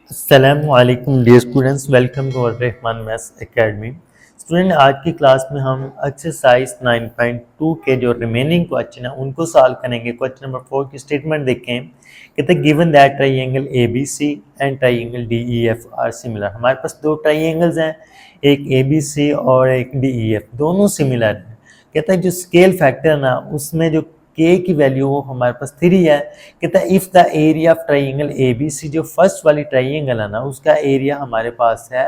अस्सलामुअलैकुम dear students, welcome to Rahman maths academy. Student, आज की क्लास में हम एक्सरसाइज 9.2 के जो रिमेनिंग क्वेश्चन है उनको सॉल्व करेंगे। क्वेश्चन नंबर 4 की स्टेटमेंट देखें। कहते हैं given that triangle A B C and triangle D E F are similar. हमारे पास दो ट्राइंगल्स हैं, एक ए बी सी और एक डी ई एफ, दोनों सिमिलर हैं। कहता है जो स्केल फैक्टर है ना, उसमें जो के की वैल्यू वो हमारे पास 3 है। कहता है if the area of triangle A B C, जो फर्स्ट वाली ट्राइंगल है ना, उसका एरिया हमारे पास है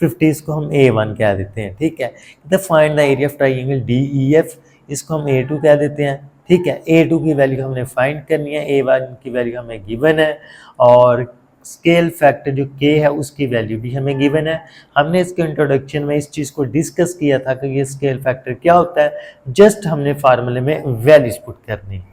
50, इसको हम A1 कह देते हैं। ठीक है। कहता है find the area of triangle D E F, इसको हम A2 कह देते हैं। ठीक है। A2 की वैल्यू हमने फाइंड करनी है, A1 की वैल्यू हमें गिवन है और स्केल फैक्टर जो के है उसकी वैल्यू भी हमें गिवन है। हमने इसके इंट्रोडक्शन में इस चीज़ को डिस्कस किया था कि ये स्केल फैक्टर क्या होता है। जस्ट हमने फार्मूले में वैल्यूज पुट करनी है।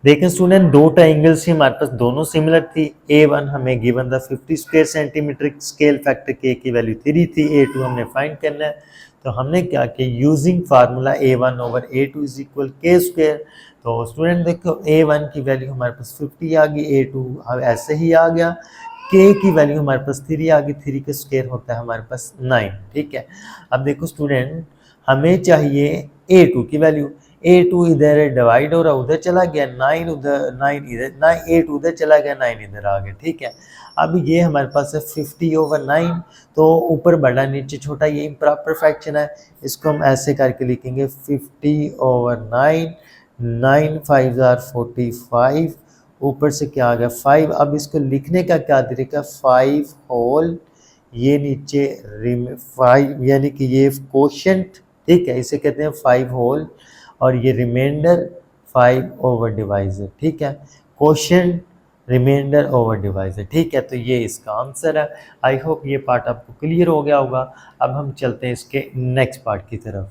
देखें स्टूडेंट, दो ट्राइंगल्स ही हमारे पास दोनों सिमिलर थी। A1 हमें गिवन था 50 स्क्वायर सेंटीमीटर, स्केल फैक्टर के की वैल्यू 3 थी। A2 हमने फाइंड करना है, तो हमने क्या किया, using formula A1 over A2 is equal के स्क्वायर। तो स्टूडेंट देखो, A1 की वैल्यू हमारे पास 50 आ गई, A2 ऐसे ही आ गया, के की वैल्यू हमारे पास 3 आ गई, 3 का स्क्वायर होता है हमारे पास 9। ठीक है। अब देखो स्टूडेंट, हमें चाहिए A2 की वैल्यू। A2 इधर डिवाइड हो रहा, उधर चला गया, 9 उधर, 9 इधर, 9 8 उधर चला गया, 9 इधर आ गया। ठीक है। अब ये हमारे पास है 50 ओवर 9, तो ऊपर बड़ा नीचे छोटा, ये इम्प्रॉपर फ्रैक्शन है। इसको हम ऐसे करके लिखेंगे 50 ओवर 9, 9 5 आर 45, ऊपर से क्या आ गया 5। अब इसको लिखने का क्या तरीका, 5 होल, ये नीचे 5 यानी कि ये कोशेंट। ठीक है, इसे कहते हैं 5 होल, और ये रिमाइंडर 5 ओवर डिवाइजर। ठीक है, कोशेंट रिमाइंडर ओवर डिवाइजर। ठीक है, तो ये इसका आंसर है। आई होप ये पार्ट आपको क्लियर हो गया होगा। अब हम चलते हैं इसके नेक्स्ट पार्ट की तरफ।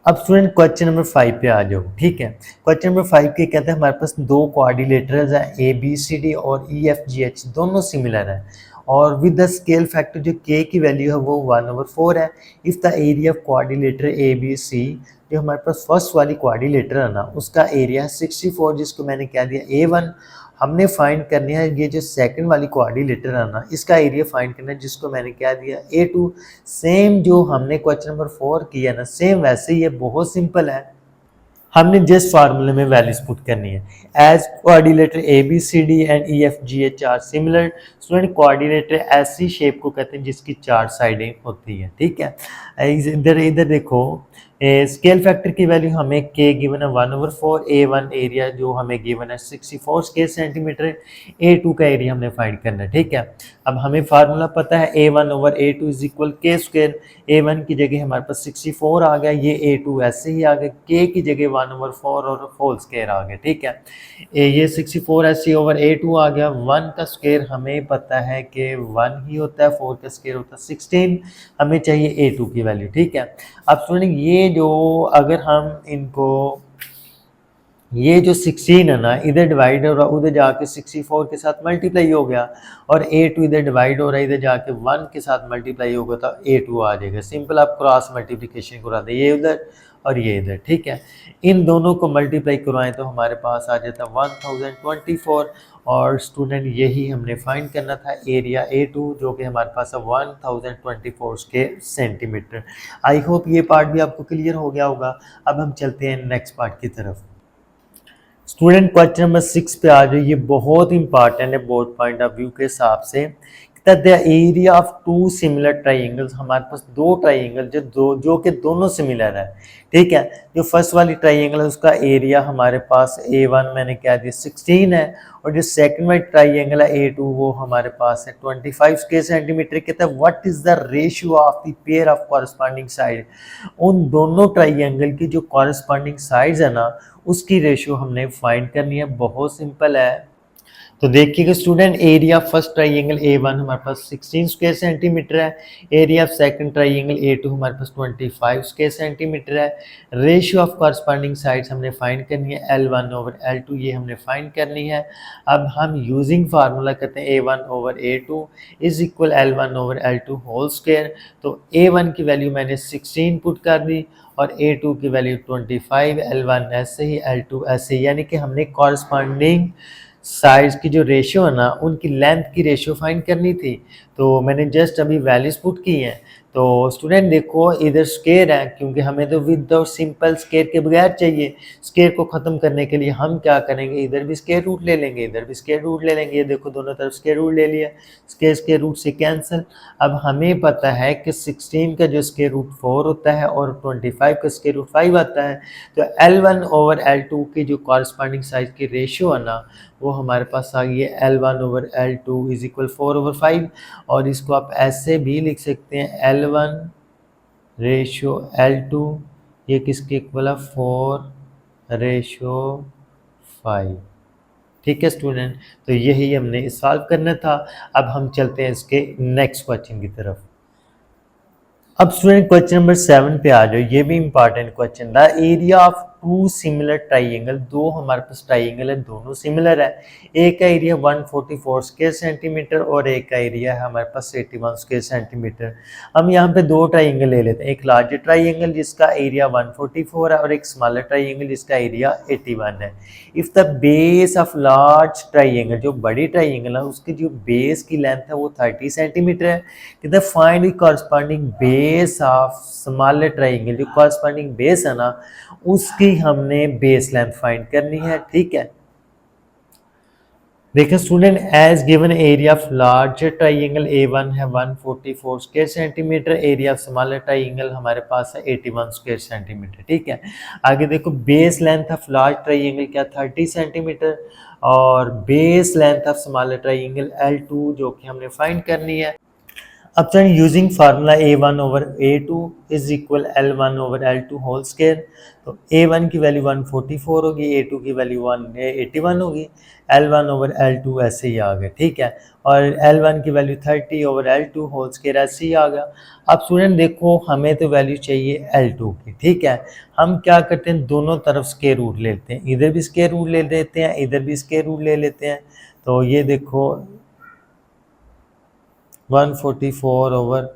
अब स्टूडेंट क्वेश्चन नंबर 5 पे आ जाओ। ठीक है, क्वेश्चन नंबर 5 के कहते हैं हमारे पास दो कोऑर्डिनेटर्स हैं, ए बी सी डी और ई एफ जी एच, दोनों सिमिलर हैं और विद द स्केल फैक्टर जो के की वैल्यू है वो 1/4 है। If the area of coordinator A B C, जो हमारे पास फर्स्ट वाली कोऑर्डिनेटर है ना, उसका एरिया 64, जिसको मैंने कह दिया A1। हमने फाइंड करनी है ये जो सेकंड वाली कोऑर्डिनेटर है ना, इसका एरिया फाइंड करना है, जिसको मैंने कह दिया A2। सेम जो हमने क्वेश्चन नंबर 4 किया ना, सेम वैसे ही है, बहुत सिंपल है। हमने जस्ट फार्मूले में वैल्यूज पुट करनी है। As coordinator A B C D and E F G H are similar. Student, coordinator ऐसी शेप को कहते हैं जिसकी 4 साइडें होती हैं। ठीक है। इधर इधर देखो, स्केल फैक्टर की वैल्यू हमें के गिवन है 1/4, A1 एरिया जो हमें गिवन है 64 स्क्वायर सेंटीमीटर, A2 का एरिया हमने फाइंड करना है। ठीक है। अब हमें फार्मूला पता है A1 over A2 is equal के स्क्वायर। A1 की जगह हमारे पास 64 आ गया, ये A2 ऐसे ही आ गया, के की जगह 1/4 और होल स्क्वायर आ गया। ठीक है। ये 64 ऐसे ओवर A2 आ गया। 1 का स्क्वायर हमें पता है कि 1 ही होता है, 4 का स्क्वायर होता है 16। हमें चाहिए A2 की वैल्यू। ठीक है। अब स्टूडेंट, ये जो अगर हम इनको, ये जो 16 है ना, इधर डिवाइड हो रहा, उधर जाके 64 के साथ मल्टीप्लाई हो गया, और A2 इधर डिवाइड हो रहा है, इधर जाके 1 के साथ मल्टीप्लाई होगा, तो A2 आ जाएगा। सिंपल आप क्रॉस मल्टीप्लिकेशन करा दें, ये उधर और ये इधर। ठीक है। इन दोनों को मल्टीप्लाई करवाएं तो हमारे पास आ जाता है 1024। और स्टूडेंट, यही हमने फाइंड करना था, एरिया A2 जो कि हमारे पास है 1024 के सेंटीमीटर। आई होप ये पार्ट भी आपको क्लियर हो गया होगा। अब हम चलते हैं नेक्स्ट पार्ट की तरफ। स्टूडेंट, क्वेश्चन नंबर 6 पे आ जाए। ये बहुत इंपॉर्टेंट है बोर्ड पॉइंट ऑफ व्यू के हिसाब से। The area of two similar triangles, हमारे पास दो ट्राइंगल जो कि दोनों सिमिलर है। ठीक है। जो फर्स्ट वाली ट्राइंगल है उसका एरिया हमारे पास A1 मैंने कह दिया 16 है, और जो सेकंड वाली ट्राइंगल है A2 वो हमारे पास है 25 स्क्वायर सेंटीमीटर। कहता है what is the ratio of the pair of corresponding side. उन दोनों ट्राइंगल की जो कॉरस्पॉन्डिंग साइड्स है ना, उसकी रेशियो हमने फाइंड करनी है। बहुत सिंपल है। तो देखिएगा student, area first triangle A1 हमारे पास 16 स्क्वायर सेंटीमीटर है, area of second triangle A2 हमारे पास 25 स्क्वायर सेंटीमीटर है। रेशियो ऑफ कॉरस्पॉन्डिंग साइड्स हमने फाइंड करनी है, L1 ओवर L2 ये हमने फाइंड करनी है। अब हम यूजिंग फार्मूला करते हैं A1 over A2 is equal L1 over L2 whole square. तो A1 की वैल्यू मैंने 16 पुट कर दी और A2 की वैल्यू 25, L1 ऐसे ही L2 ऐसे ही, यानी कि हमने कॉरस्पॉन्डिंग साइड्स की जो रेशियो है ना उनकी लेंथ की रेशियो फाइंड करनी थी। तो मैंने जस्ट अभी वैल्यूज पुट की हैं। तो स्टूडेंट देखो इधर स्केयर है, क्योंकि हमें तो विद और सिंपल स्केयर के बगैर चाहिए। स्केयर को ख़त्म करने के लिए हम क्या करेंगे, इधर भी स्केयर रूट ले लेंगे, इधर भी स्केयर रूट ले लेंगे। ये देखो दोनों तरफ स्केयर रूट ले लिया, स्केयर रूट से कैंसिल। अब हमें पता है कि 16 का जो स्केयर रूट 4 होता है और 25 का स्केयर रूट 5 आता है। तो L1 ओवर L2 की जो कॉरस्पॉन्डिंग साइज की रेशियो है ना वो हमारे पास आ गई है L1 over L2 is equal 4 over 5। और इसको आप ऐसे भी लिख सकते हैं L1 रेशियो L2, ये किसके इक्वल है 4 रेशियो 5। ठीक है स्टूडेंट, तो यही हमने सॉल्व करना था। अब हम चलते हैं इसके नेक्स्ट क्वेश्चन की तरफ। अब स्टूडेंट क्वेश्चन नंबर 7 पे आ जाओ, ये भी important question. The area of two similar triangle, दो हमारे पास ट्राइंगल है, दोनों सिमिलर है। एक का एरिया 144 स्क्वायर सेंटीमीटर और एक का एरिया है हमारे पास 81 स्क्वायर सेंटीमीटर। हम यहाँ पे दो ट्राइंगल ले लेते हैं, एक लार्जर ट्राइंगल जिसका एरिया 144 है और एक स्मॉलर ट्राइंगल जिसका एरिया 81 है। If the base of large triangle, जो बड़ी ट्राइंगल है उसकी जो बेस की लेंथ है वो 30 सेंटीमीटर है, कहते हैं find the corresponding base of smaller triangle. जो कॉरस्पॉन्डिंग बेस है ना उसकी हमने बेस लेंथ फाइंड करनी है। ठीक है, देखिए student, as given area of larger triangle A1 है 144 square centimetre, area of smaller triangle हमारे पास है 81 स्क्वायर सेंटीमीटर। ठीक है, आगे देखो base length of large triangle क्या 30 सेंटीमीटर और base length of smaller triangle L2 जो कि हमने फाइंड करनी है। अब friend using formula A1 over A2 is equal L1 over L2 whole square. तो A1 की वैल्यू 144 होगी, A2 की वैल्यू 181 होगी, L1 ओवर L2 ऐसे ही आ गया। ठीक है, और L1 की value 30 over L2 whole square ऐसे ही आ गया। अब स्टूडेंट देखो हमें तो वैल्यू चाहिए L2 की। ठीक है, हम क्या करते हैं दोनों तरफ स्क्वायर रूट लेते हैं, इधर भी स्क्वायर रूट ले लेते हैं, इधर भी स्क्वायर रूट ले लेते हैं। तो ये देखो 144 ओवर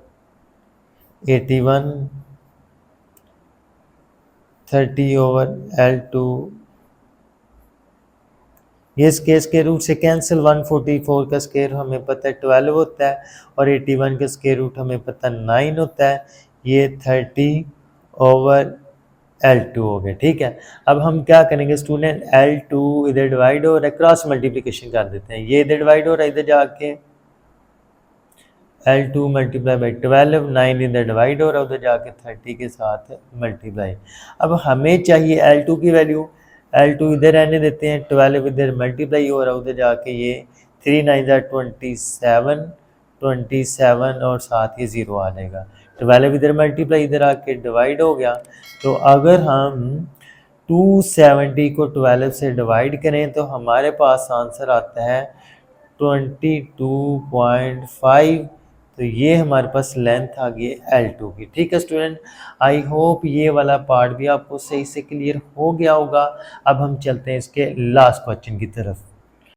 81, 30 ओवर L2, ये स्केयर के रूट से कैंसिल। 144 का स्केयर हमें पता है 12 होता है और 81 का स्केयर रूट हमें पता 9 होता है। ये 30 ओवर L2 हो गया। ठीक है, अब हम क्या करेंगे स्टूडेंट, L2 इधर डिवाइड हो रहा है, क्रॉस मल्टीप्लिकेशन कर देते हैं। ये इधर डिवाइड हो रहा है, इधर जाके L2 मल्टीप्लाई बाई 12, 9 इधर डिवाइड हो रहा है, उधर जाके 30 के साथ मल्टीप्लाई। अब हमें चाहिए L2 की वैल्यू, L2 इधर रहने देते हैं, 12 इधर मल्टीप्लाई हो रहा है, उधर जाके ये 3 9 27, 27 और साथ ही 0 आ जाएगा। 12 इधर मल्टीप्लाई, इधर आके डिवाइड हो गया। तो अगर हम 270 को 12 से डिवाइड करें तो हमारे पास आंसर आता है 22.5। तो ये हमारे पास लेंथ आ गई L2 की। ठीक है स्टूडेंट, आई होप ये वाला पार्ट भी आपको सही से क्लियर हो गया होगा। अब हम चलते हैं इसके लास्ट क्वेश्चन की तरफ।